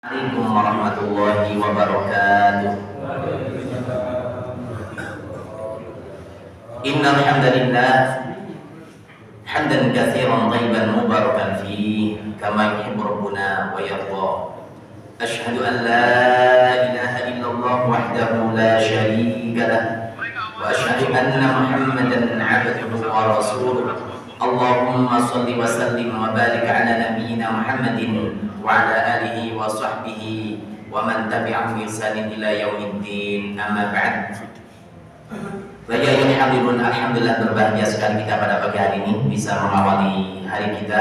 Assalamualaikum warahmatullahi wabarakatuh. Innal hamdalillah hamdan katsiran thayyiban mubarakan fihi kama yuhibbu rabbuna wa yarda. Asyhadu an la ilaha illallah wahdahu la syarika lah wa asyhadu anna Muhammadan 'abduhu wa rasuluh. Allahumma shalli wa sallim wa barik ala nabiyyina Muhammadin wa ala alihi wa sahbihi wa man tabi'ahum bi ihsanin ila yaumiddin. Amma ba'd. Baik hadirin, alhamdulillah berbahagia sekali kita pada pagi hari ini bisa mengawali hari kita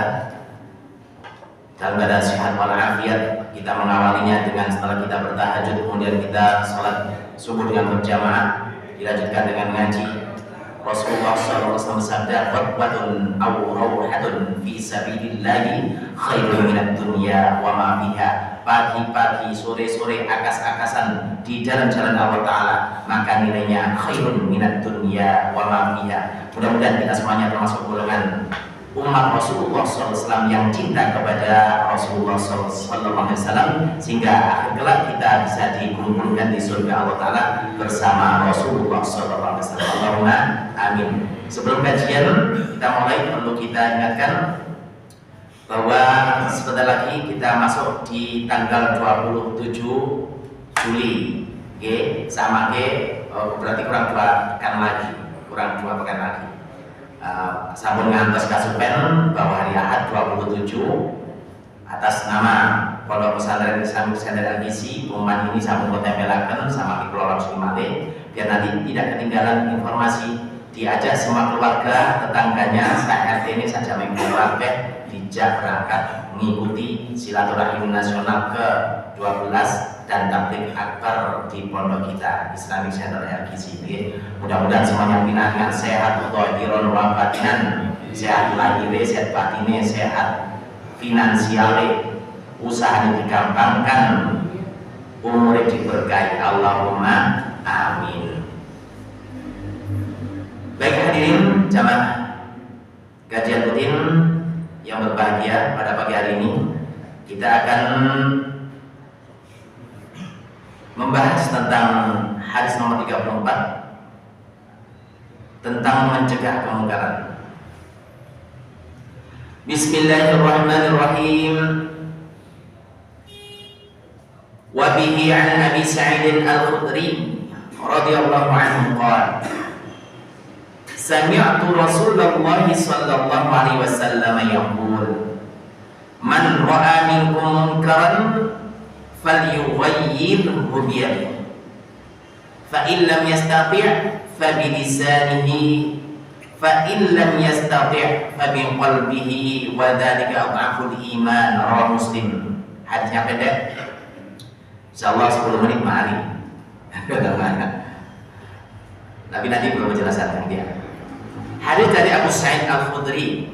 dalam keadaan sehat walafiat. Kita mengawalinya dengan setelah kita bertahajud, kemudian kita sholat subuh dengan berjamaah, dilanjutkan dengan ngaji. Rasulullah SAW bersabda, "Qurbatun aw rawhatun fi sabilillahi khairun minad dunya wa ma fiha." Pagi-pagi, sore-sore, akas-akasan di dalam jalan Allah Ta'ala, maka nilainya khairun minad dunya wa ma fiha. Mudah-mudahan kita semuanya termasuk golongan umat Rasulullah SAW yang cinta kepada Rasulullah SAW, sehingga akhir kelak kita bisa dikumpulkan di surga Allah Ta'ala bersama Rasulullah SAW. Allahumma amin. Sebelum kajian kita mulai, perlu kita ingatkan bahwa sebentar lagi kita masuk di tanggal 27 Juli, sama berarti kurang 2 pekan lagi. Sampun ngantos kasupen bahwa hari Ahad 27 atas nama Pondok Pesantren Islam Al-Gizi, pengumuman ini sampun ditempelaken sama Kepulauan Sulimale, biar nanti tidak ketinggalan informasi. Diajak semua keluarga, tetangganya, RT ini saja keluarga dijak berangkat mengikuti silaturahim nasional ke-12 dan tabligh akbar di pondok kita Islamic Center Al-Gizi. Mudah-mudahan semuanya pinangan sehat, dhahiron wa batinan, sehat lahir, sehat batine, sehat finansiale, usahanya digampangkan, umurnya diberkahi. Allahumma amin. Baik hadirin jamaah kajian rutin yang berbahagia, pada pagi hari ini kita akan membahas tentang hadis nomor 34 tentang mencegah kemungkaran. Bismillahirrahmanirrahim. Wa bihi an Abi Sa'id Al-Khudri radhiyallahu anhu qala sami'tu Rasulullah sallallahu alaihi wasallam yaqul man ra'a minkum munkaran falyughayyirhu biyadihi fa in lam yastati' fa bi lisanihi fa in lam yastati' fa bi qalbihi wa dzalika adhaful iman. Rawahu Muslim. Hadisnya pendek, insyaallah 10 menit mari. Tapi nanti belum menjelaskan dia. Hadis dari Abu Sa'id Al-Khudri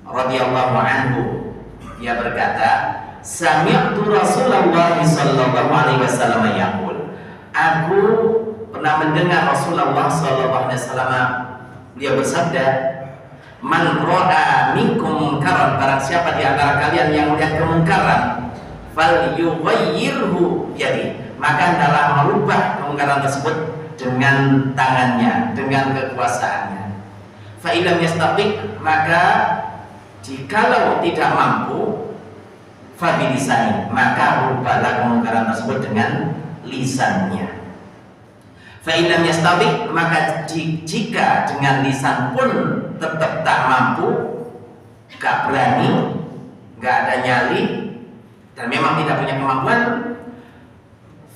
radhiyallahu anhu, dia berkata, sami'tu Rasulullah sallallahu alaihi wasallam yaqul, aku pernah mendengar Rasulullah sallallahu alaihi wasallam dia bersabda, man ra'a minkum munkaran, barang siapa di antara kalian yang melihat kemungkaran, falyughayyirhu biyadihi, maka hendaklah merubah kemungkaran tersebut dengan tangannya, dengan kekuasaannya. Fa illam yastati', maka jikalau tidak mampu, fa bilisani, maka rubahlah kemungkaran tersebut dengan lisannya. Fa illam yastati', maka jika dengan lisan pun tetap tak mampu, gak berani, gak ada nyali, dan memang tidak punya kemampuan,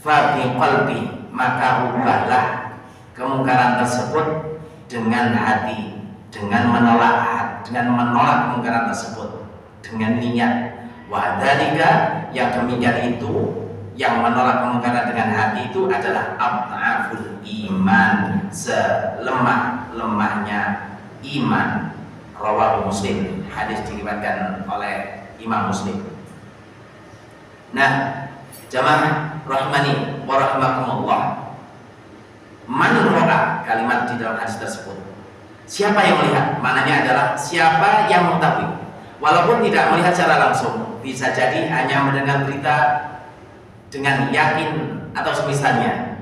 fa bi qalbi, maka rubahlah kemungkaran tersebut dengan hati, dengan menolak kemungkaran tersebut dengan niat. Wa dzalika, yang demikian itu, yang menolak kemungkaran dengan hati itu adalah adhaful iman, selemah-lemahnya iman. Rawahu Muslim. Hadis diriwayatkan oleh Imam Muslim. Nah, jamaah rahmani wa rahmakumullah, man ra'a, kalimat di dalam hadis tersebut, siapa yang melihat, maknanya adalah siapa yang mengetahui, walaupun tidak melihat secara langsung, bisa jadi hanya mendengar berita dengan yakin atau semisalnya,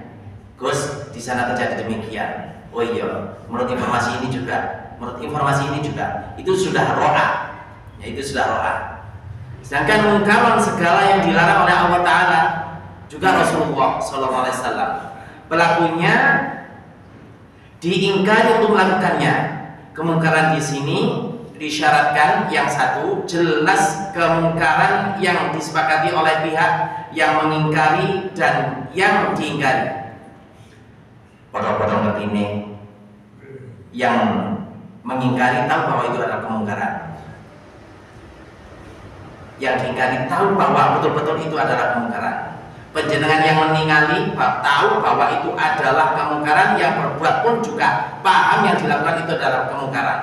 Gus, di sana terjadi demikian. Oh iya, menurut informasi ini juga, itu sudah ro'a, ya itu sudah ro'a. Sedangkan mungkaran segala yang dilarang oleh Allah Taala juga Rasulullah SAW pelakunya diingkari untuk melakukannya. Kemungkaran di sini disyaratkan yang satu jelas kemungkaran yang disepakati oleh pihak yang mengingkari dan yang diingkari. Potong-potong ngerti ini, yang mengingkari tahu bahwa itu adalah kemungkaran, yang diingkari tahu bahwa betul-betul itu adalah kemungkaran. Penjenengan yang meningali tahu bahwa itu adalah kemungkaran, yang berbuat pun juga paham yang dilakukan itu adalah kemungkaran.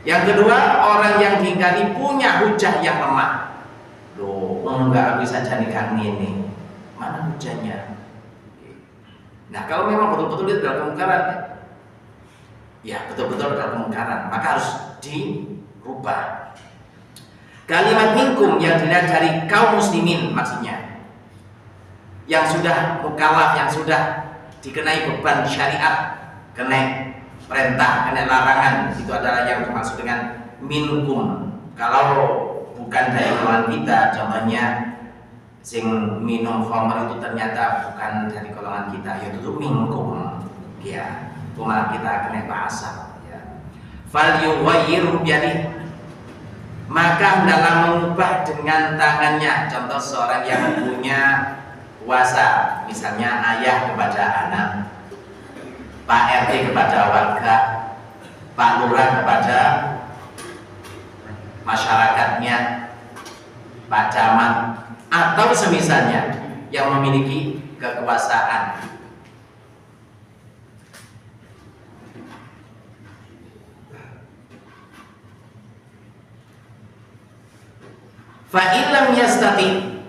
Yang kedua, orang yang diingkari punya hujah yang lemah. Loh, enggak bisa jadi kami ini, mana hujahnya? Nah, kalau memang betul-betul itu adalah kemungkaran, ya betul-betul adalah kemungkaran, maka harus dirubah. Kalimat minkum yang dilihat dari kaum muslimin, maksudnya yang sudah mukallaf, yang sudah dikenai beban syariat, kena perintah, kena larangan, itu adalah yang dimaksud dengan minkum. Kalau bukan dari golongan kita, contohnya sing minum khamr itu ternyata bukan dari golongan kita, yaitu minkum, ya, cuma kita kena bahasa, ya. Fal yughayyiru biyadihi, maka dalam mengubah dengan tangannya. Contoh seorang yang punya kuasa, misalnya ayah kepada anak, Pak RT kepada warga, Pak Lurah kepada masyarakatnya, Pak Camat, atau semisalnya yang memiliki kekuasaan. Fa'ilam yastati,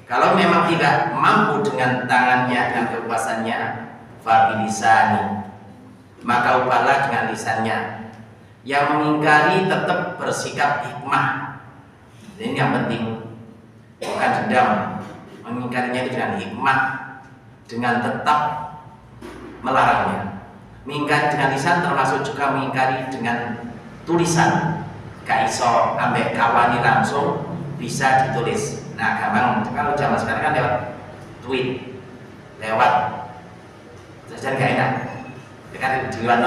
kalau memang tidak mampu dengan tangannya, dengan kekuasaannya, fabilisani, maka ubahlah dengan lisannya. Yang mengingkari tetap bersikap hikmah. Ini yang penting, bukan dendam. Mengingkarinya itu dengan hikmah, dengan tetap melarangnya. Mengingkari dengan lisan termasuk juga mengingkari dengan tulisan. Gak iso ambek kawani langsung, bisa ditulis. Nah, gampang. Kalau zaman sekarang kan lewat tweet, lewat jadi gak enak. Kan di luar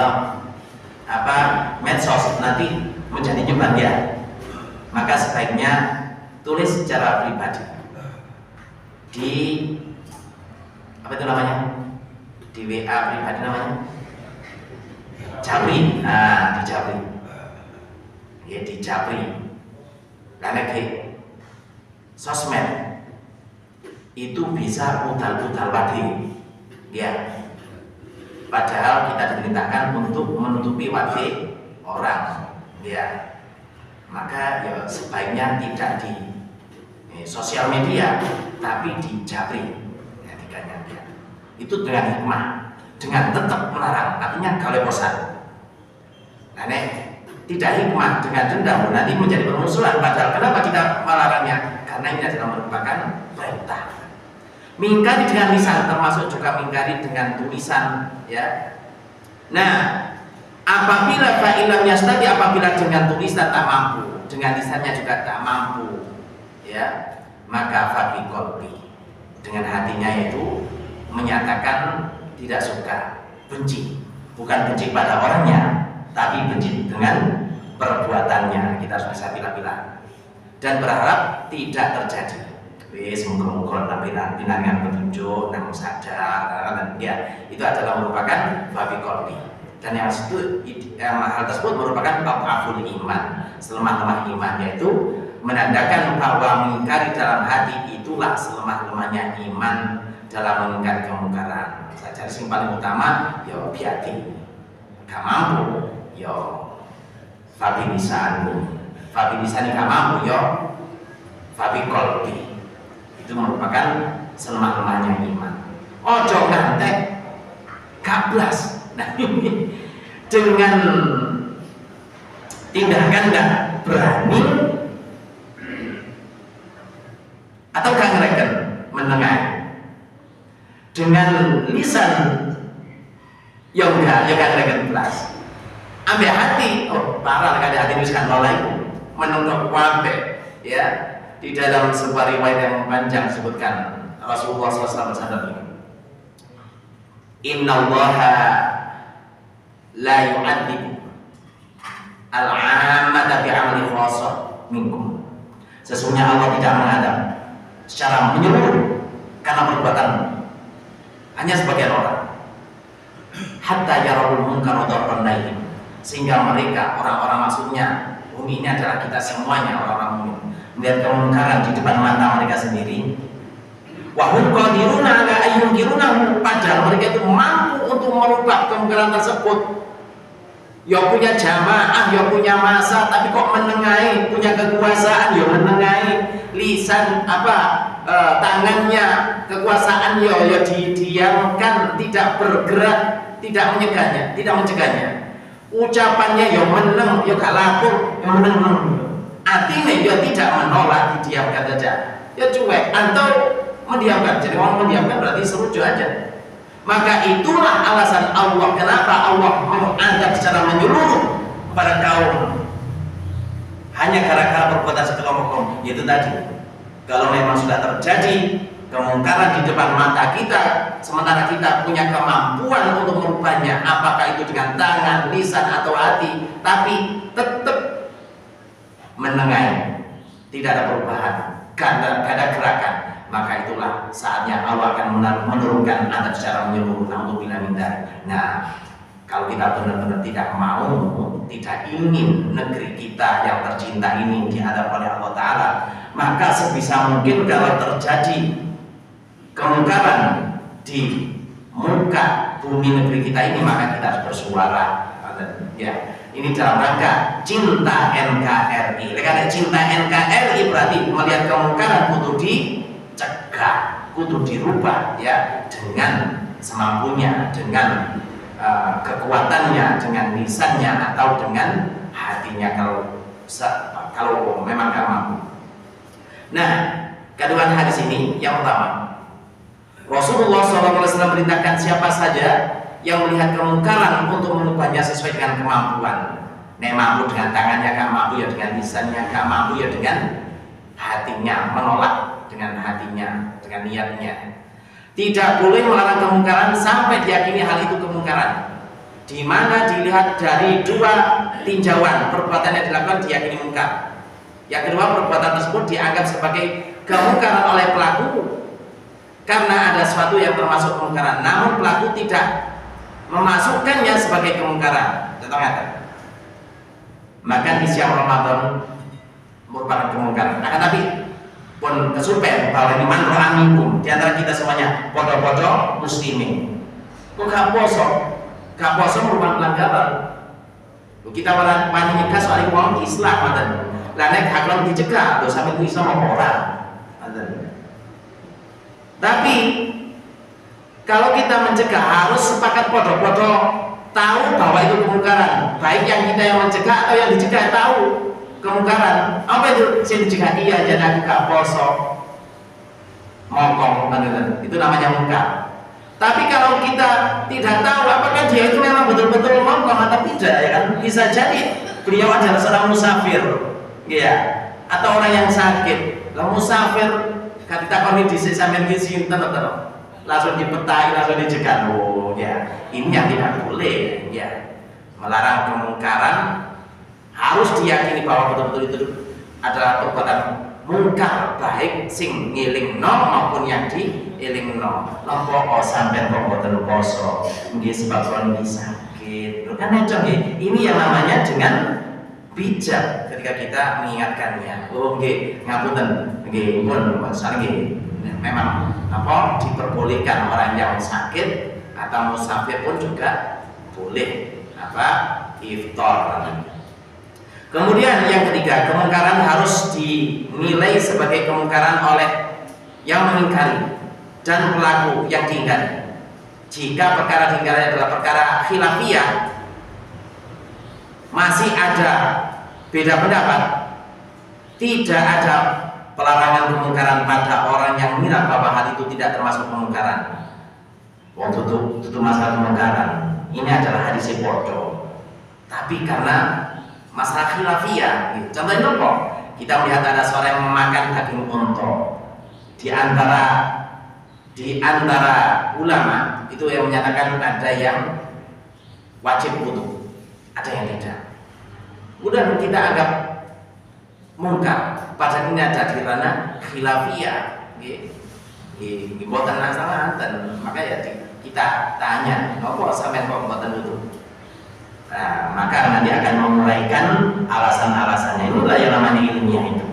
medsos nanti menjadi nyebar ya. Maka sebaiknya tulis secara pribadi di apa itu namanya, di WA pribadi namanya Japri. Nah, di Japri, ya di Japri. Karena sosmed itu bisa putar-putar wadi, ya. Padahal kita diperintahkan untuk menutupi wadi orang, ya. Maka ya sebaiknya tidak di sosial media, tapi di Japri, ya, ya. Itu dengan hikmah, dengan tetap melarang, artinya kalau bosan. Karena tidak hikmah dengan dendam nanti menjadi permusuhan. Padahal kenapa kita melarangnya? Karena ini adalah merupakan perintah. Mingkari dengan lisan termasuk juga mingkari dengan tulisan, ya. Nah, apabila fa'ilam yastati, apabila dengan tulisan tak mampu, dengan lisannya juga tak mampu, ya, maka fabi qalbi, dengan hatinya itu menyatakan tidak suka, benci, bukan benci pada orangnya, tapi benci dengan perbuatannya. Kita harus bisa pilih-pilih dan berharap tidak terjadi. Semoga-moga pinangan petunjuk, namun sadar, dan ya, itu adalah merupakan babi qalbi. Dan yang hal tersebut merupakan aful iman, selemah-lemah iman, yaitu menandakan bahwa mengingkari dalam hati itulah selemah-lemahnya iman dalam mengingkari kemungkaran. Saya cari yang paling utama, yo biati, gak mampu, yo fabi lisan gak mampu, yo fabi qalbi. Itu merupakan selemah-lemahnya iman. Ojo ngantek kablas. Nah, ini dengan tindakan gak berani atau gak ngereken, menengahi dengan lisan ya enggak dengan kelas ambil hati parah kada hati nuliskan nolai menunggu wabe ya. Di dalam sebuah riwayat yang panjang disebutkan Rasulullah SAW bersabda ini, Inna Allaha la yu'adzibu al-'ammata bi'amali khassa minkum. Sesungguhnya Allah tidak mengadab secara menyeluruh karena perbuatan hanya sebagian orang. Hatta yarul munkar wa naihim, sehingga mereka orang-orang maksudnya bumi ini adalah kita semuanya orang-orang mukmin melihat kemungkaran di depan mata mereka sendiri. Wa hum qadiruna ala ayyunkirunahu, padahal mereka itu mampu untuk merubah kemungkaran tersebut. Ya punya jamaah, ya punya masa, tapi kok menengahi, punya kekuasaan, ya menengahi, lisan tangannya, kekuasaan ya didiamkan, tidak bergerak, tidak mencegahnya. Ucapannya ya meneng, ya gak lapor, ya meneng. Artinya ya tidak menolak, didiamkan saja. Ya cuek atau mendiamkan. Jadi orang mendiamkan berarti serujuk aja. Maka itulah alasan Allah kenapa Allah mengadab secara menyeluruh kepada kaum hanya gara-gara perbuatan sekelompok kaum. Itu tadi, kalau memang sudah terjadi kemungkaran di depan mata kita, sementara kita punya kemampuan untuk merubahnya, apakah itu dengan tangan, lisan atau hati, tapi tetap menengahi, tidak ada perubahan, gak ada gerakan, maka itulah saatnya Allah akan menurunkan adab secara menyeluruh. Na'udzubillah min dzalik. Nah, kalau kita benar-benar tidak mau, tidak ingin negeri kita yang tercinta ini diadab oleh Allah Ta'ala, maka sebisa mungkin kalau terjadi kemungkaran di muka bumi negeri kita ini, maka kita harus bersuara. Ya, ini dalam rangka cinta NKRI. Karena cinta NKRI berarti melihat kemungkaran kudu dicegah, kudu dirubah ya, dengan semampunya, dengan kekuatannya, dengan lisannya atau dengan hatinya kalau memang gak mampu. Nah, kandungan hadis ini yang pertama, Rasulullah SAW merintahkan siapa saja yang melihat kemungkaran untuk mengubahnya sesuai dengan kemampuan. Nek mampu dengan tangannya, gak mampu ya dengan lisannya, gak mampu ya dengan hatinya, menolak dengan hatinya, dengan niatnya. Tidak boleh melarang kemungkaran sampai diyakini hal itu kemungkaran, di mana dilihat dari dua tinjauan perbuatan yang dilakukan diyakini mungkar. Yang kedua, perbuatan tersebut dianggap sebagai kemungkaran oleh pelaku karena ada sesuatu yang termasuk kemungkaran, namun pelaku tidak memasukkannya sebagai kemungkaran. Contohnya, makan di siang Ramadan merupakan kemungkaran. Akan tapi pun kesupen bahwa ini man ro'a minkum, di antara kita semuanya podo-podo muslimin. Kok gak poso? Gak poso merupakan pelanggaran. Kita wani nikah soal wong Islam ngoten. Lah nek hakon dicegah lho sampe iso apa ora. Tapi kalau kita mencegah harus sepakat podo-podo tahu bahwa itu kemungkaran. Baik yang kita yang mencegah atau yang dicegah tahu kemungkaran. Apa itu sing dicegah? Iya, jadi aku gak poso. Mokong, itu namanya mungkar. Tapi kalau kita tidak tahu apakah dia itu memang betul-betul mokong atau tidak, ya kan? Bisa jadi beliau adalah seorang musafir, ya, atau orang yang sakit. Lah musafir ketika kondisi sampeyan iki sinten to? Langsung dipetai, langsung dicegah. Oh ya, ini yang tidak boleh ya. Melarang kemungkaran harus diyakini bahwa betul-betul itu adalah perbuatan mungkar, baik sing ngilingno maupun yang diilingno. Napa sampeyan kok boten poso? Nggih sebab kula sakit. Lho kan encong nggih. Ini yang namanya dengan bijak ketika kita mengingatkannya. Oh nggih, ngapunten. Nggih, pun masalah nggih. Memang apa diperbolehkan orang yang sakit atau musafir pun juga boleh iftar. Kemudian yang ketiga, kemungkaran harus dinilai sebagai kemungkaran oleh yang mengingkari dan pelaku yang diingkari. Jika perkara diingkari adalah perkara khilafiyah, masih ada beda pendapat, tidak ada pelarangan kemungkaran pada orang yang mengira bahwa hal itu tidak termasuk kemungkaran. Wong tutup masalah kemungkaran. Ini adalah hadis bodoh. Tapi karena masalah khilafiyah, gitu. Contohnya apa? Kita melihat ada seorang yang memakan daging unta. Di antara ulama itu yang menyatakan ada yang wajib wudu, ada yang tidak. Udah kita anggap mungkar, padahal ini ada di ranah khilafiyah. Buatan masalah dan maka ya kita tanya, apa sampai kok buatan wudu? Nah, maka nanti akan menguraikan alasan-alasannya. Itulah yang namanya ilmiah itu.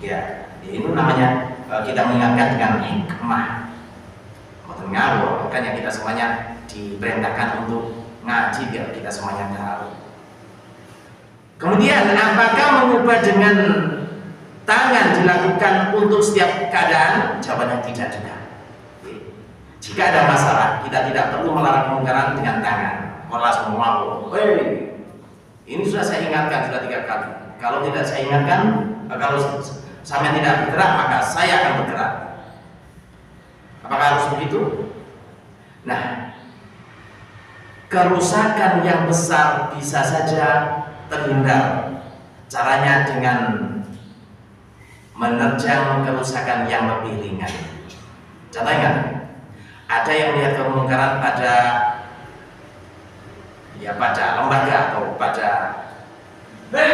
Ya, itu namanya kita mengingatkan dengan hikmah. Bukan ngawur, makanya kita semuanya diperintahkan untuk ngaji biar kita semuanya tahu. Kemudian, apakah mengubah dengan tangan dilakukan untuk setiap keadaan? Jawabannya tidak juga. Jika ada masalah, kita tidak perlu melarang kemungkaran dengan tangan. Malah semua, ini sudah saya ingatkan sudah 3 kali. Kalau tidak saya ingatkan, kalau sampai tidak bergerak, maka saya akan bergerak. Apakah harus begitu? Nah, kerusakan yang besar bisa saja terhindar. Caranya dengan menerjang kerusakan yang lebih ringan. Contohnya, ada yang melihat kemungkaran pada lembaga atau pada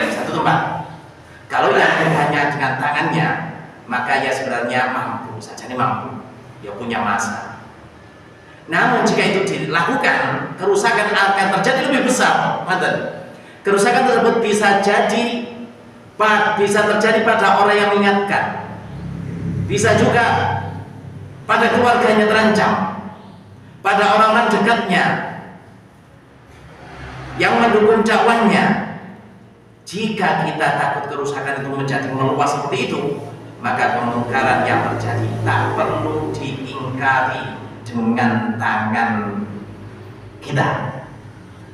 satu tempat. Kalau yang hanya dengan tangannya, maka ya sebenarnya mampu saja, dia punya masa. Namun jika itu dilakukan, kerusakan akan terjadi lebih besar. Kerusakan tersebut bisa terjadi pada orang yang mengingatkan, bisa juga pada keluarganya terancam, pada orang-orang dekatnya yang mendukung dakwahnya. Jika kita takut kerusakan itu menjadi meluas seperti itu, maka kemungkaran yang terjadi tak perlu diingkari dengan tangan kita.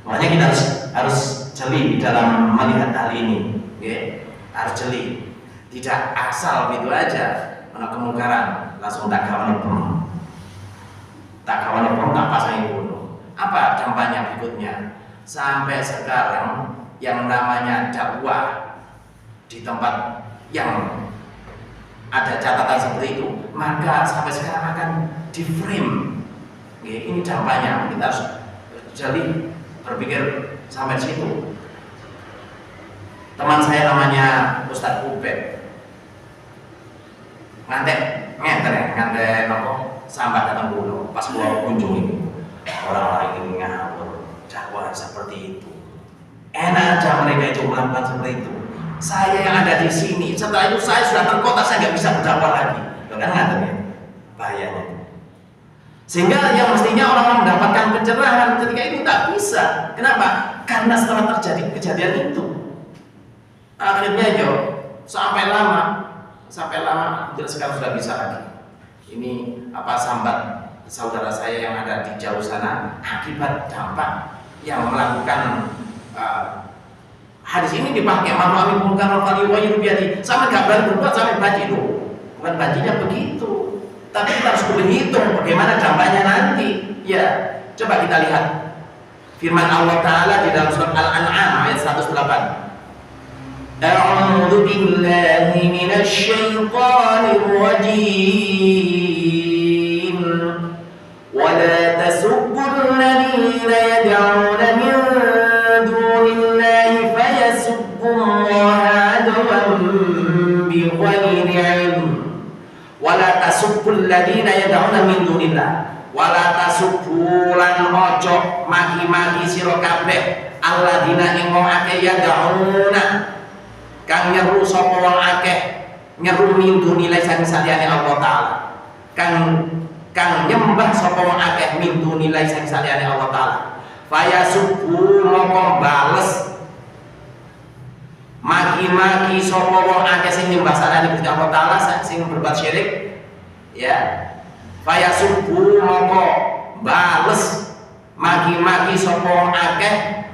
Makanya kita harus jeli dalam melihat hal ini, ya. Harus jeli, tidak asal gitu aja kemungkaran langsung tak kawan tak pasang bunuh. Apa dampaknya berikutnya? Sampai sekarang yang namanya dakwah di tempat yang ada catatan seperti itu, maka sampai sekarang akan di frame. Ini dampaknya, kita harus jeli berpikir sampai situ. Teman saya namanya Ustadz Ubed, ngantek sambat datang dulu. Pas gua kunjungi, orang-orang ini ngawur, dakwah seperti itu. Enak aja mereka itu melakukan seperti itu. Saya yang ada di sini, setelah itu saya sudah terkota, saya nggak bisa berdakwah lagi. Loh kan ngantek ya, bahayanya. Sehingga yang mestinya orang mendapatkan pencerahan ketika itu tak bisa. Kenapa? Karena setelah terjadi kejadian itu, akhirnya sampai lama sekarang sudah bisa lagi. Ini sambat saudara saya yang ada di jauh sana akibat dampak yang melakukan hadis ini dipakai sampai nggak berani berbuat sampai baji itu. Bukan bajinya begitu, tapi kita harus berhitung bagaimana dampaknya nanti. Ya, coba kita lihat firman Allah Ta'ala di dalam surat Al-An'am ayat 108. A'udzu billahi minasy syaithanir rajim. Wa la tasubbul ladzina yad'una min dunillahi fayasubbullaha adwan bighairi 'ilm. Wa la tasubbul ladzina yad'una min dunillah. Wa la tasubbu lan ojo maki-maki sira kabeh alladzina ing akeh yad'una kang nyeru sapa wong akeh nyeru min dunillah sang saliyane Allah Ta'ala, kang nyembah sapa wong akeh min dunillah sang saliyane Allah Ta'ala. Fayasubbu moko bales maki-maki sapa wong akeh sing nyembah saliyane Gusti Allah Ta'ala, sing berbuat syirik, ya. Fayasubbu moko bales maki-maki sapa wong akeh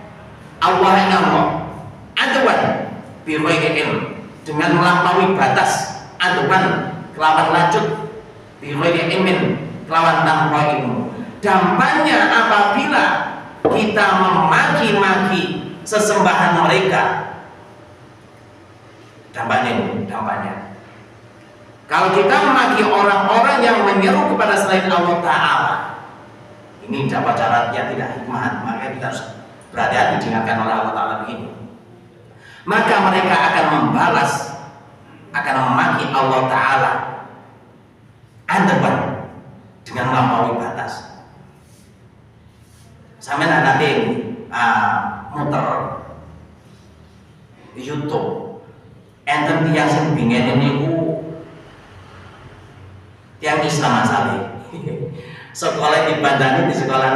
Allah ing Allah adwan bi ghairi ilm, dengan melampaui batas aduan kelawan lanjut bi ghairi ilmin kelawan tanpa ilmu. Dampaknya apabila kita memaki-maki sesembahan mereka, dampaknya kalau kita memaki orang-orang yang menyeru kepada selain Allah Ta'ala, ini dapat syaratnya tidak hikmah, maka kita harus berhati-hati diingatkan oleh Allah Ta'ala begini. Maka mereka akan membalas, akan memaki Allah Ta'ala andepan dengan melampaui batas. Sampai nanti muter YouTube, enten tiang sing bingen niku tiang Islam asale. Sekolah dibandani di sekolah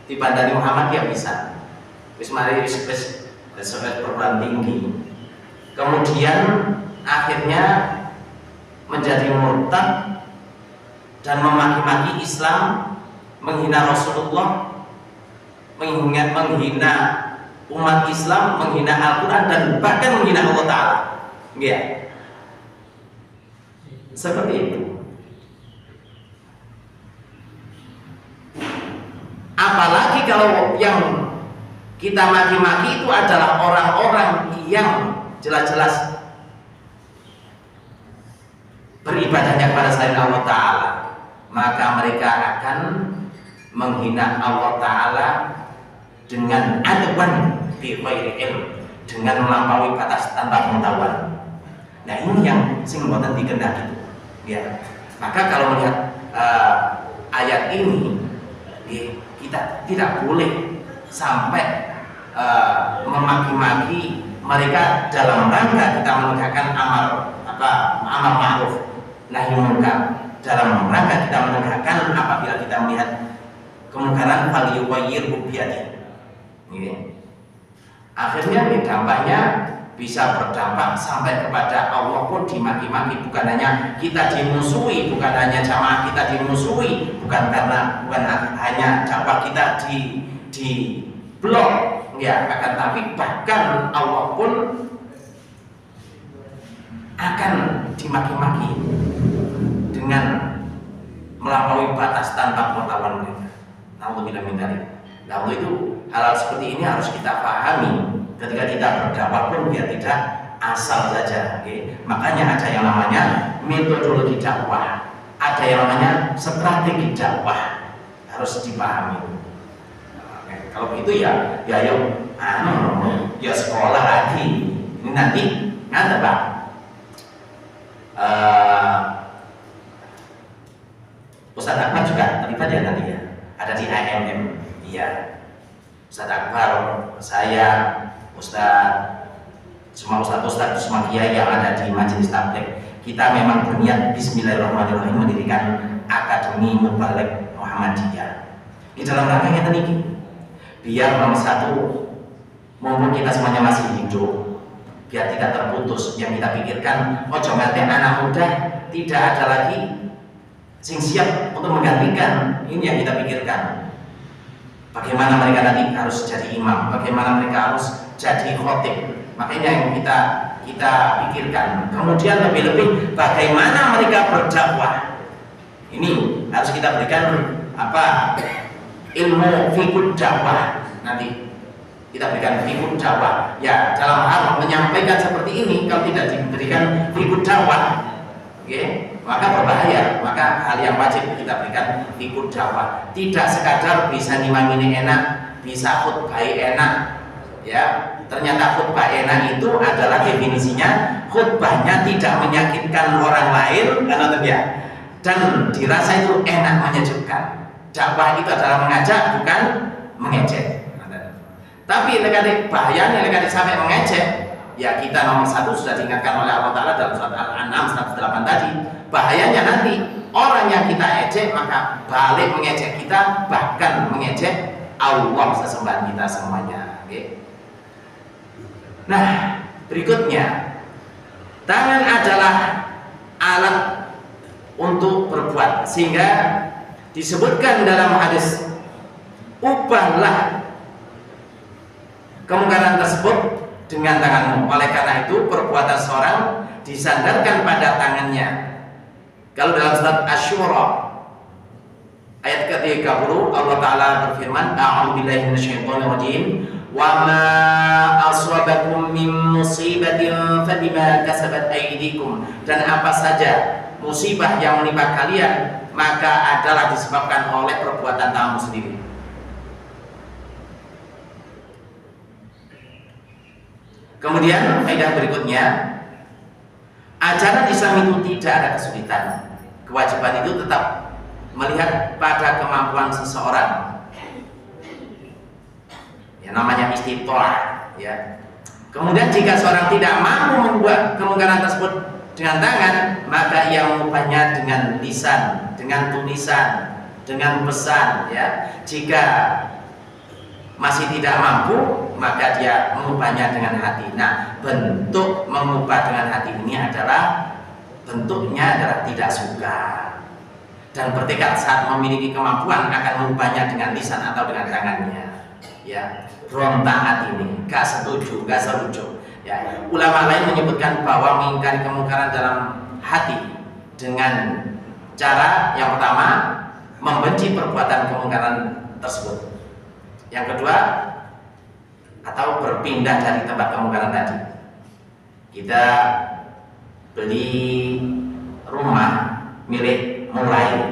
dibandani Muhammad ya bisa. Wis mari wis perguruan tinggi. Kemudian akhirnya menjadi murtad dan memaki-maki Islam, menghina Rasulullah, menghina umat Islam, menghina Al-Quran, dan bahkan menghina Allah Ta'ala. Ya. Seperti itu. Apalagi kalau yang kita maki-maki itu adalah orang-orang yang jelas-jelas beribadahnya kepada selain Allah Ta'ala, maka mereka akan menghina Allah Ta'ala dengan aduan bi ghairi ilm, dengan melampaui batas tanpa pengetahuan. Nah ini yang sing mboten dikendaki. Ya. Maka kalau melihat ayat ini, kita tidak boleh sampai memaki-maki mereka dalam rangka kita menegakkan amal ma'ruf nahi munkar, dalam rangka kita menegakkan apabila kita melihat kemungkaran falyughayyirhu biyadihi. Akhirnya dampaknya bisa berdampak sampai kepada Allah pun dimaki-maki, bukan hanya kita dimusuhi, bukan hanya jamaah kita dimusuhi, bukan hanya dakwah kita di blok, ya, akan tapi bahkan Allah pun akan dimaki-maki dengan melampaui batas tanpa pengetahuan mereka. Nauzubillah min dzalik. Nah, itu hal seperti ini harus kita pahami ketika kita berdakwah pun biar tidak asal saja. Okay? Makanya ada yang namanya metodologi dakwah, ada yang namanya strategi dakwah, harus dipahami. Okay. Kalau begitu ya sekolah lagi. Ini nanti nggak Pak. Ustaz Akbar juga terlibat ya nanti ya, ada di AMM. Iya, Ustaz Akbar, saya, Ustaz, semua Ustaz, semua kiai yang ada di Majelis Tabligh, kita memang berniat Bismillahirrahmanirrahim mendirikan Akademi Mubaligh Muhammadiyah. Di dalam rangka kita ini, biar nomor satu, mumpung kita semuanya masih hidup, biar tidak terputus. Yang kita pikirkan, ojo nganti anak muda tidak ada lagi sing siap untuk menggantikan. Ini yang kita pikirkan. Bagaimana mereka nanti harus jadi imam, bagaimana mereka harus jadi khotib. Makanya yang kita pikirkan. Kemudian lebih-lebih bagaimana mereka berdakwah. Ini harus kita berikan ilmu fikih dakwah. Nanti kita berikan fikih dakwah. Ya, dalam hal menyampaikan seperti ini, kalau tidak diberikan fikih dakwah, maka berbahaya. Maka hal yang wajib kita berikan fikih dakwah. Tidak sekadar bisa ngimami enak, bisa khutbah enak, ya. Ternyata khutbah enak itu adalah definisinya khutbahnya tidak menyakitkan orang lain, dan dirasa itu enak, menyejukkan. Dakwah itu adalah mengajak, bukan mengejek. Tapi negatif bahayanya negatif sampai mengejek, ya kita nomor satu sudah diingatkan oleh Allah Ta'ala dalam surat Al-An'am 108 tadi. Bahayanya nanti orang yang kita ejek maka balik mengejek kita, bahkan mengejek Allah sesembahan kita semuanya. Nah, berikutnya, tangan adalah alat untuk berbuat, sehingga disebutkan dalam hadis, ubahlah kemungkaran tersebut dengan tanganmu. Oleh karena itu perbuatan seorang disandarkan pada tangannya. Kalau dalam surat Asy-Syura ayat ke-30 Allah Ta'ala berfirman, a'udzubillahi minasyaitonir rajim, wa ma asabakum min musibatin fabima kasabat aydikum, dan apa saja musibah yang menimpa kalian maka adalah disebabkan oleh perbuatan tanganmu sendiri. Kemudian faedah berikutnya, ajaran Islam itu tidak ada kesulitan. Kewajiban itu tetap melihat pada kemampuan seseorang. Ya, namanya istita'ah, ya. Kemudian jika seorang tidak mampu membuat kemungkaran tersebut dengan tangan, maka ia mengubahnya dengan lisan, dengan tulisan, dengan pesan, ya. Jika masih tidak mampu, maka dia mengubahnya dengan hati. Nah, bentuk mengubah dengan hati ini adalah bentuknya adalah tidak suka dan bertekad saat memiliki kemampuan akan mengubahnya dengan lisan atau dengan tangannya. Ya, berontak hati ini, gak setuju, gak setuju. Ya, ulama lain menyebutkan bahwa mengingkari kemungkaran dalam hati dengan cara yang pertama membenci perbuatan kemungkaran tersebut. Yang kedua, atau berpindah dari tempat kemungkaran tadi. Kita beli rumah milik murai,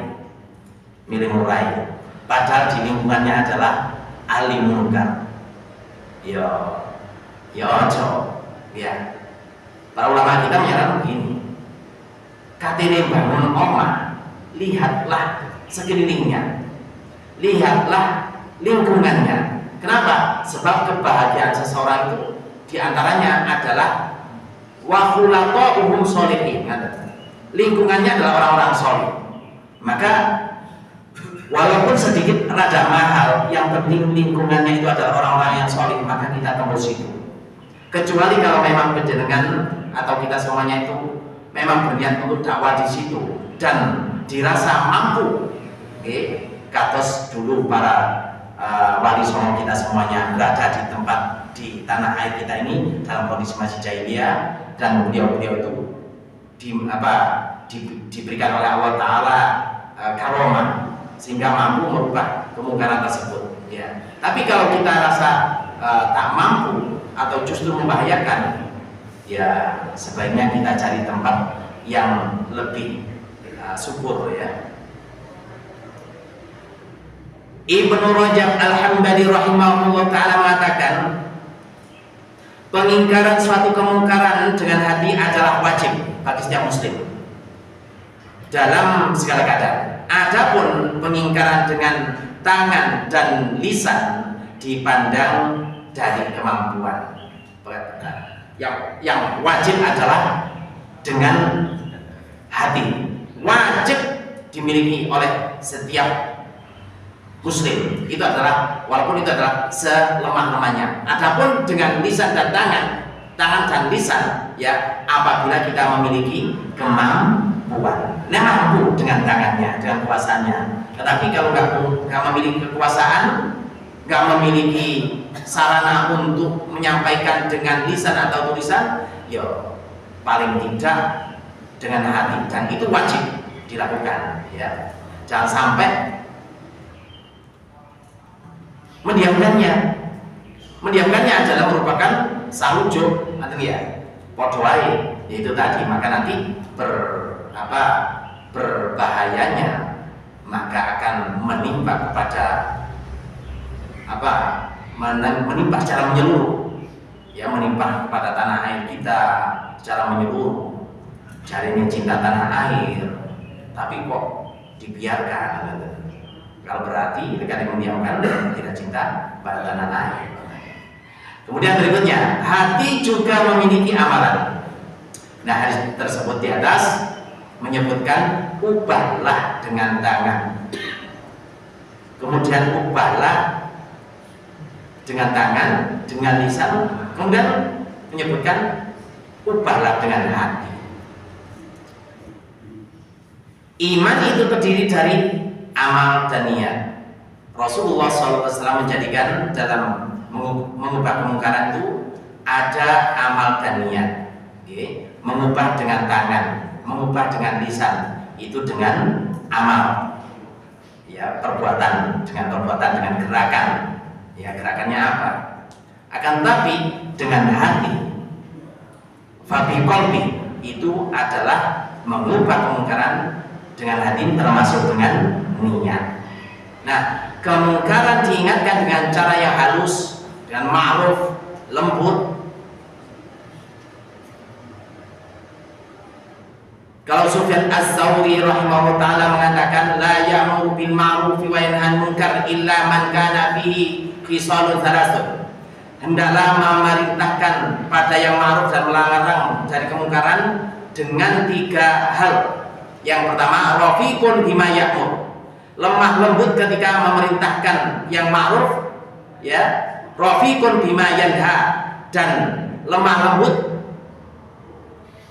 padahal di lingkungannya adalah ahli munkar. Ojo, ya. Para ulama kita menyarankan begini, katene bangun omah, lihatlah sekelilingnya, lihatlah lingkungannya. Kenapa? Sebab kebahagiaan seseorang itu diantaranya adalah wa khulaqa'uhum sholihin. Lingkungannya adalah orang-orang soleh. Maka walaupun sedikit rada mahal, yang penting lingkungannya itu adalah orang-orang yang soleh, maka kita tembus itu. Kecuali kalau memang penjenengan atau kita semuanya itu memang berniat untuk dakwah di situ dan dirasa mampu. Kados dulu para wali songo kita semuanya berada di tempat di tanah air kita ini dalam kondisi masih jahiliyah, dan beliau-beliau itu diberikan oleh Allah Ta'ala karomah sehingga mampu merubah kemungkaran tersebut, ya. Tapi kalau kita rasa tak mampu atau justru membahayakan, ya sebaiknya kita cari tempat yang lebih subur, ya. Ibnu Rajab Al-Hambali rahimahullah ta'ala mengatakan, pengingkaran suatu kemungkaran dengan hati adalah wajib bagi setiap muslim dalam segala keadaan. Adapun pengingkaran dengan tangan dan lisan dipandang dari kemampuan. Yang wajib adalah dengan hati, wajib dimiliki oleh setiap muslim. Itu adalah, walaupun itu adalah selemah-lemahnya. Adapun dengan lisan dan tangan dan lisan, ya, apabila kita memiliki kemampuan, mampu dengan tangannya, dengan kuasanya. Tetapi kalau nggak memiliki kekuasaan, nggak memiliki sarana untuk menyampaikan dengan lisan atau tulisan, ya paling tidak dengan hati, dan itu wajib dilakukan, ya. Jangan sampai mendiamkannya adalah merupakan sarujuk, atau ya podwai, yaitu tadi, maka nanti berbahayanya maka akan menimpa kepada menimpa secara menyeluruh, ya, menimpa kepada tanah air kita secara menyeluruh. Carinya cinta tanah air, tapi kok dibiarkan. Kalau berarti ketika mendiamkan tidak cinta pada tanah air. Kemudian berikutnya, hati juga memiliki amalan. Nah, hadis tersebut di atas menyebutkan ubahlah dengan tangan. Kemudian ubahlah dengan tangan, dengan lisan. Kemudian menyebutkan ubahlah dengan hati. Iman itu terdiri dari amal dan niat. Rasulullah SAW menjadikan dalam mengubah kemungkaran itu ada amal dan niat. mengubah dengan tangan, mengubah dengan lisan, itu dengan amal. Ya, perbuatan, dengan gerakan. Ya, gerakannya apa? Akan tapi dengan hati. Fabi qalbi itu adalah mengubah kemungkaran dengan hati, termasuk dengan niat. Nah, kemungkaran diingatkan dengan cara yang halus, dengan ma'ruf, lembut. Kalau Sufyan Az-Tsauri rahimahullah taala mengatakan la ya'muru bil ma'ruf wa yanha 'anil munkar illa man kana fihi khisalun thalathun. Hendaklah memerintahkan pada yang ma'ruf dan melarang dari kemungkaran dengan 3 hal. Yang pertama, rafiqun bima ya'mur. Lemah lembut ketika memerintahkan yang ma'ruf, ya. Rafiqun bima yanha, dan lemah lembut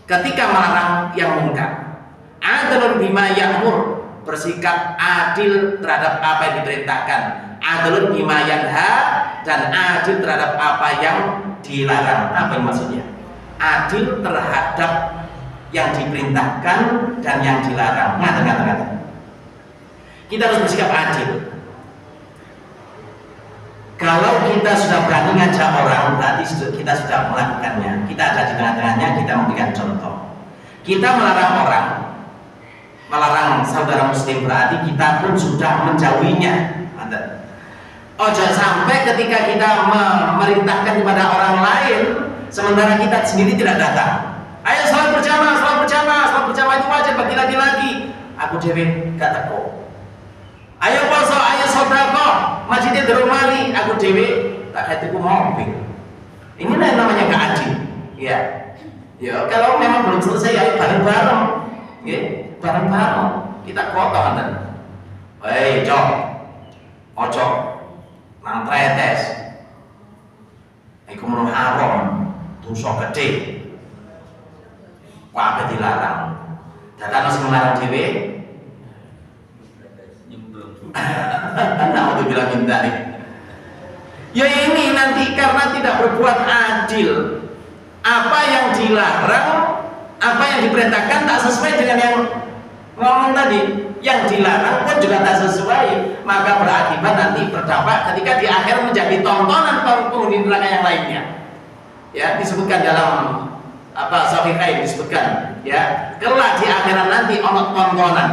ketika melarang yang munkar. Adlun bima ya'mur, bersikap adil terhadap apa yang diperintahkan. Adlun bima yanha, dan adil terhadap apa yang dilarang. Apa yang maksudnya? Adil terhadap yang diperintahkan dan yang dilarang. Ngata. Kita harus bersikap adil. Kalau kita sudah berani ngajak orang, berarti kita sudah melakukannya. Kita ada di tengah-tengahnya, kita memberikan contoh. Kita melarang orang, melarang saudara muslim, berarti kita pun sudah menjauhinya. Ojo sampai ketika kita memerintahkan kepada orang lain, sementara kita sendiri tidak datang. Ayo salat berjamaah itu wajib bagi laki-laki. Aku dewe gak teko. Ayo poso, ayo sedekah, masjidnya durung mari, aku dewe tak kayak tuku mobil. Ini namanya gak adil. Ya. Ya, kalau memang belum selesai ayo bareng-bareng. Ya, bareng-bareng. Kita kotor kan. Hei, cok. Ojo nang tretes. Iku menurut haram, dosa gede. Kabeh dilarang. Datang sing melarang dhewe. Nah, untuk bilang minta nih. Ya ini nanti karena tidak berbuat adil. Apa yang dilarang, apa yang diperintahkan tak sesuai dengan yang ngomong tadi. Yang dilarang pun juga tak sesuai, maka berakibat nanti berdampak ketika di akhir menjadi tontonan penghuni neraka yang lainnya. Ya, disebutkan dalam Sahihain disebutkan, ya, kelak di akhirat nanti ono tontonan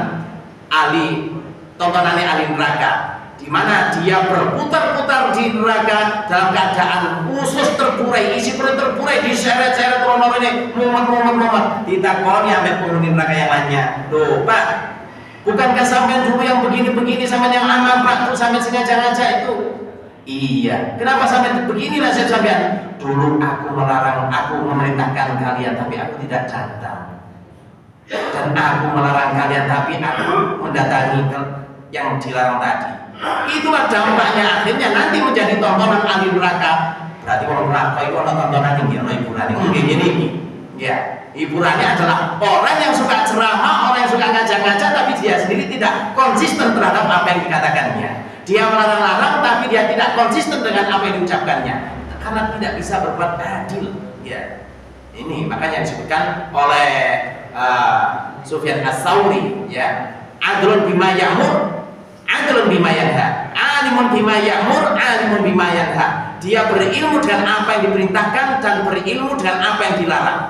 tontonannya ahli neraka, di mana dia berputar-putar di neraka dalam keadaan usus terburai, isi perut terburai, diseret-seret rono ini, mumet. Ditakoni sampai penghuni neraka yang lainnya. Loh, Pak, bukankah sampean dulu yang begini-begini, sampean yang aman Pak, terus sampean sengaja-ngaja itu? Iya, kenapa sampai begini nasib sampean? Dulu aku melarang, aku memerintahkan kalian, tapi aku tidak datang. Dan aku melarang kalian, tapi aku mendatangi yang dilarang tadi. Itulah dampaknya, akhirnya nanti menjadi tontonan ahli neraka. Berarti orang neraka itu orang tontonan tinggi, orang hiburannya gini. Ya, hiburannya adalah orang yang suka ceramah, orang yang suka ngajak-ngajak, tapi dia sendiri tidak konsisten terhadap apa yang dikatakannya. Dia melarang-larang, tapi dia tidak konsisten dengan apa yang diucapkannya, karena tidak bisa berbuat adil. Ya, ini makanya disebutkan oleh Sufyan Az-Tsauri, ya, adlun bima ya'mur, adlun bima yanha, alimun bima ya'mur, alimun bima yanha. Dia berilmu dengan apa yang diperintahkan dan berilmu dengan apa yang dilarang.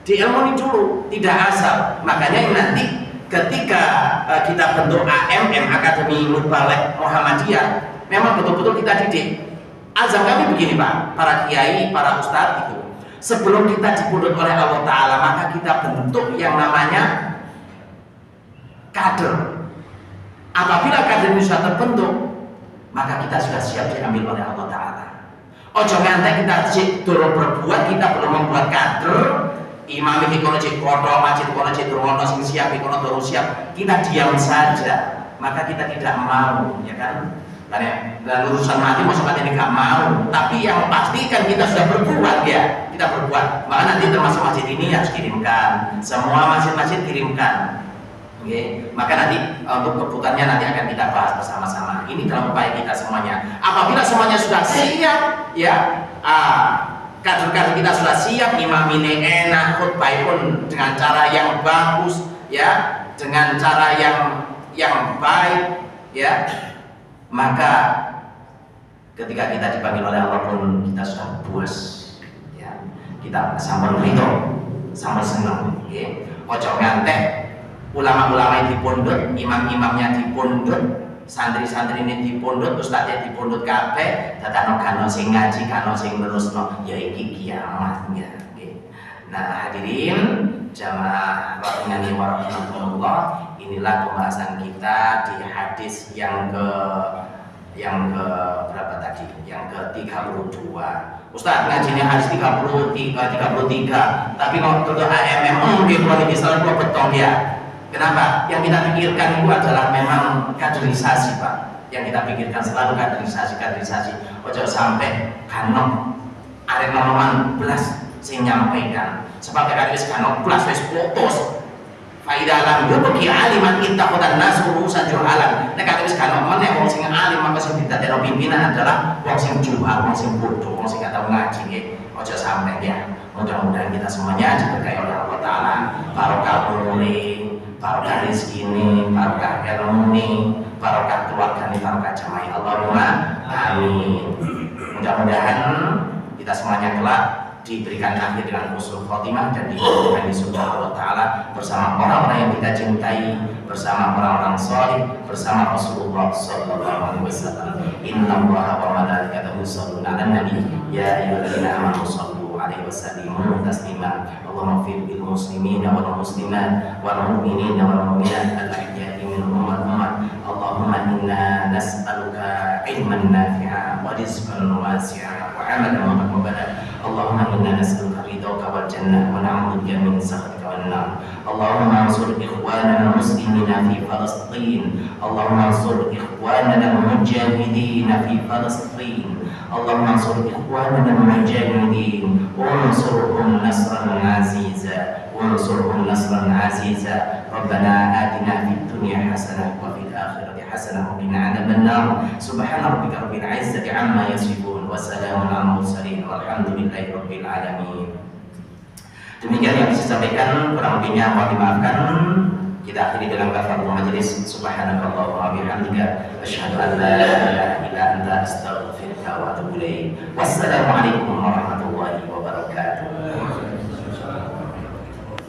Diilmuni dulu, tidak asal. Makanya nanti ketika kita bentuk AMM, Akademi Mubalek Muhammadiyah, memang betul-betul kita didik. Azam kami begini Pak, para kiai, para ustadz itu, sebelum kita dipundut oleh Allah Ta'ala, maka kita bentuk yang namanya kader. Apabila kader ini sudah terbentuk, maka kita sudah siap diambil oleh Allah Ta'ala. Ojo ngantek kita dorong berbuat, kita belum membuat kader. Imam iki kono cek kono, masjid kono cek durung sing siap, kono durung siap. Kita diam saja, maka kita tidak mau, ya kan? Dan urusan mati masuk mati ini gak mau. Tapi yang pasti kan kita sudah berbuat, ya. Kita berbuat. Maka nanti termasuk masjid ini harus kirimkan. Semua masjid-masjid kirimkan. Oke. Maka nanti untuk kebutuhannya nanti akan kita bahas bersama-sama. Ini dalam upaya kita semuanya. Apabila semuanya sudah siap, ya. kader-kader kita sudah siap, imam ini enak, khutbah pun dengan cara yang bagus, ya, dengan cara yang baik, ya, maka ketika kita dipanggil oleh Allah pun kita sudah puas, ya, kita sambal ridho, sambal senang, ya. Ojo ngantek ulama-ulama yang dipundhut, imam-imamnya dipundhut, santri-santri ini dipundhut, ustadznya dipundhut kabeh, dadakno kano sing ngaji, kano sing nerusno, ya iki kiamatnya. Nah, hadirin jamaah rahimani wa rahimakumullah, inilah pembahasan kita di hadis yang ke berapa tadi? Yang ke-32. Ustaz ngajinya hadis 33, tapi kalau untuk AMM mungkin kalau ini selalu betong ya. Kenapa? Yang kita pikirkan itu adalah memang kaderisasi, Pak. Yang kita pikirkan selalu kaderisasi. Ojo sampai kanong arek nonoman belas sing nyampaikan. Sebagai kaderis kanong belas wis putus. Faidah alam yo bagi aliman ittaqatan nas urusan juhalan. Nek kaderis kanong meneh wong sing alim maka sing didadekno pimpinan adalah wong sing juhal, wong sing bodoh, wong sing gak tau ngaji nggih. Ojo sampai ya. Mudah-mudahan kita semuanya diberkahi oleh Allah Taala. Barokah umure, barokah rezeki ini, barokah ilmu ini, barokah keluarga ini, barokah jamaah. Allahumma amin. Mudah-mudahan kita semuanya kelak diberikan akhir dengan husnul khotimah dan diberikan di surga Allah Taala bersama orang-orang yang kita cintai, bersama orang-orang saleh, bersama Rasulullah sallallahu alaihi wasallam. Innallaha wa malaikatahu yusholluna 'alan nabi ya ayyuhalladzina amanu shallu alaihi wasallimu taslima. Allahumma fir bil muslimina wal muslimat wal mu'minina wal mu'minat al-ahya'i minhum wal amwat. Allahumma inna nas'aluka ilman nafi'a wa rizqan wasi'a wa 'amalan mutaqabbalan. Allahumma inna nas'aluka ridhaka wal jannah wa na'udzubika min sakhatika wan nar. Allahumma ansur ikhwanana muslimina fi Palestin. Allahumma ansur ikhwanana mujahidina fi Palestin. Allahumma ansur ikhwanana mujahidin wansurhum nasran aziza wansurhum nasran aziza. Rabbana atina fid dunya hasanah wa fil akhirati hasanah wa qina adzaban nar. Subhana rabbika rabbil izzati amma yasifun wa salamun alal mursalin walhamdulillahi rabbil alamin. Demikian yang bisa sampaikan, kurang lebihnya mohon dimaafkan. Kita akhiri dengan kafaratul majelis. Subhanakallahumma wa bihamdika asyhadu an la ilaha illa anta astaghfiruka wa atubu ilaik. Wassalamualaikum warahmatullahi wabarakatuh.